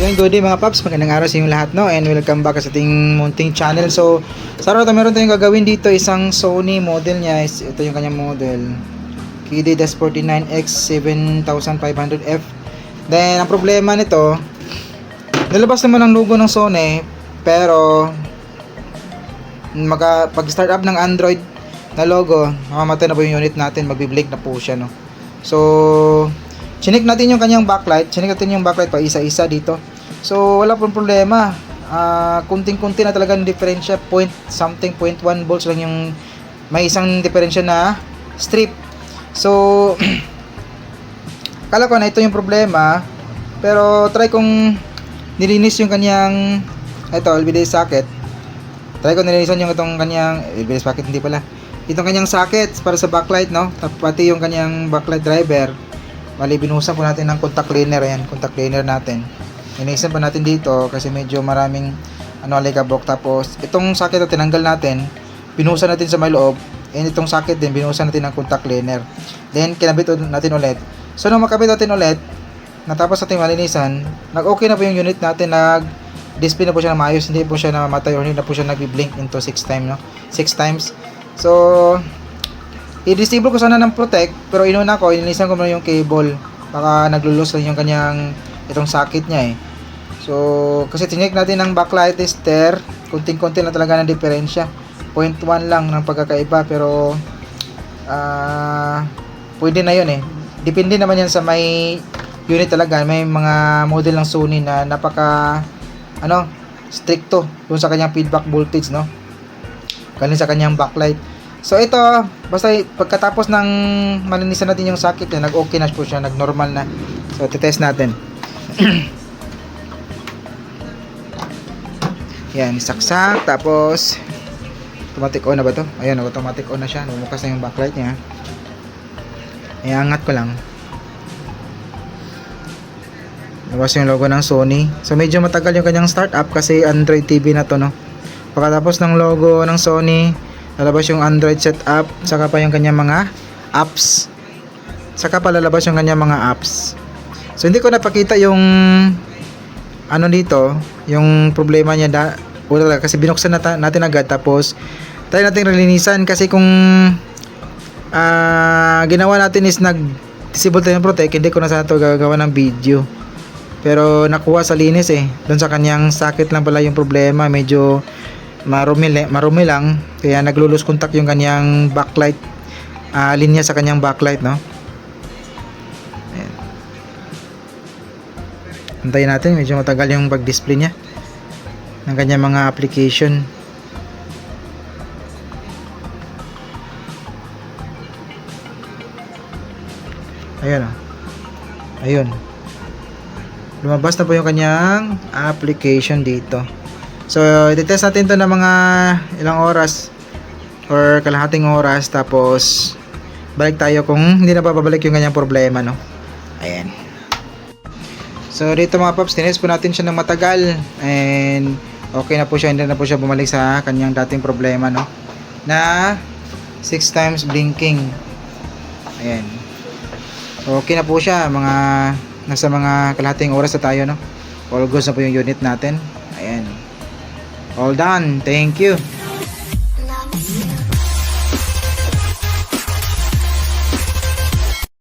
Yan, good day mga paps, magandang araw sa inyong lahat, no? And welcome back sa ating munting channel. So, sa araw meron tayong gagawin dito, isang Sony model niya. Ito yung kanyang model, KD-49X 7500F. Then, ang problema nito, nilabas naman ang logo ng Sony, pero pag start up ng Android na logo, mamamatay na po yung unit natin, magbi-blink na po siya, no? So, chinik natin yung kanyang backlight, pa isa-isa dito. So, wala pong problema. Kunting-kunti na talaga ng diferensya, 0.1 volts lang yung may isang diferensya na strip. So, kala ko na ito yung problema, pero try kong nilinis yung kanyang LVD socket. Try ko nilinisan yung itong kanyang LVD socket, hindi pala. Itong kanyang socket para sa backlight, no? Pati yung kanyang backlight driver. Bali, binuhusan po natin ng contact cleaner. Ayan, contact cleaner natin. Inisan pa natin dito kasi medyo maraming alikabok. Tapos, itong socket na tinanggal natin, binuhusan natin sa may loob. And itong socket din, binuhusan natin ng contact cleaner. Then, kinabit natin ulit. So, nung makabit natin ulit, natapos natin malinisan, nag-okay na po yung unit natin. Nag-display na po siya na maayos. Hindi po siya namamatay or hindi na po siya nag-blink into 6 times, no? 6 times. So, i-disable ko sana ng protect, pero inuna ko, inilisan ko muna yung cable. Baka naglulus lang yung kanyang itong socket niya eh. So, kasi tinik natin ng backlight tester, kunting-kunti na talaga ng diferensya. 0.1 lang ng pagkakaiba, pero pwede na yun eh. Depende naman yan sa may unit talaga. May mga model ng Sony na napaka stricto dun sa kanyang feedback voltage, no? Galing sa kanyang backlight. So ito, basta pagkatapos ng malinisan natin yung socket niya, nag-okay na po siya, nag-normal na. So titest natin. Yan, saksak. Tapos automatic on na ba to? Ayan, automatic on na siya. Bumukas na yung backlight niya. Iangat ko lang. Labas yung logo ng Sony. So medyo matagal yung kanyang startup kasi Android TV na to, no? Pagkatapos ng logo ng Sony, lalabas yung Android setup, saka pa yung kanyang mga apps. Saka pa lalabas yung kanyang mga apps. So hindi ko napakita yung dito, yung problema niya kasi binuksan natin agad, tapos try natin relinisan kasi kung ginawa natin is nag-disable tayo ng protect, hindi ko na sana ito gagawa ng video. Pero nakuha sa linis eh. Doon sa kanyang socket lang pala yung problema, medyo marumi lang, kaya naglulus contact yung kanyang backlight, linya sa kanyang backlight, no? Ayan. Antayin natin, medyo matagal yung pag-display niya ng kanyang mga application. Ayan, ayun, lumabas na po yung kanyang application dito. So, i-test natin to ng mga ilang oras or kalahating oras, tapos balik tayo kung hindi na babalik yung kanyang problema, no? Ayan. So, dito mga paps, tinest po natin siya ng matagal and okay na po siya, hindi na po siya bumalik sa kanyang dating problema, no? Na 6 times blinking. Ayan. So, okay na po siya, nasa mga kalahating oras na tayo, no? All goes na po yung unit natin. Ayan. All done. Thank you.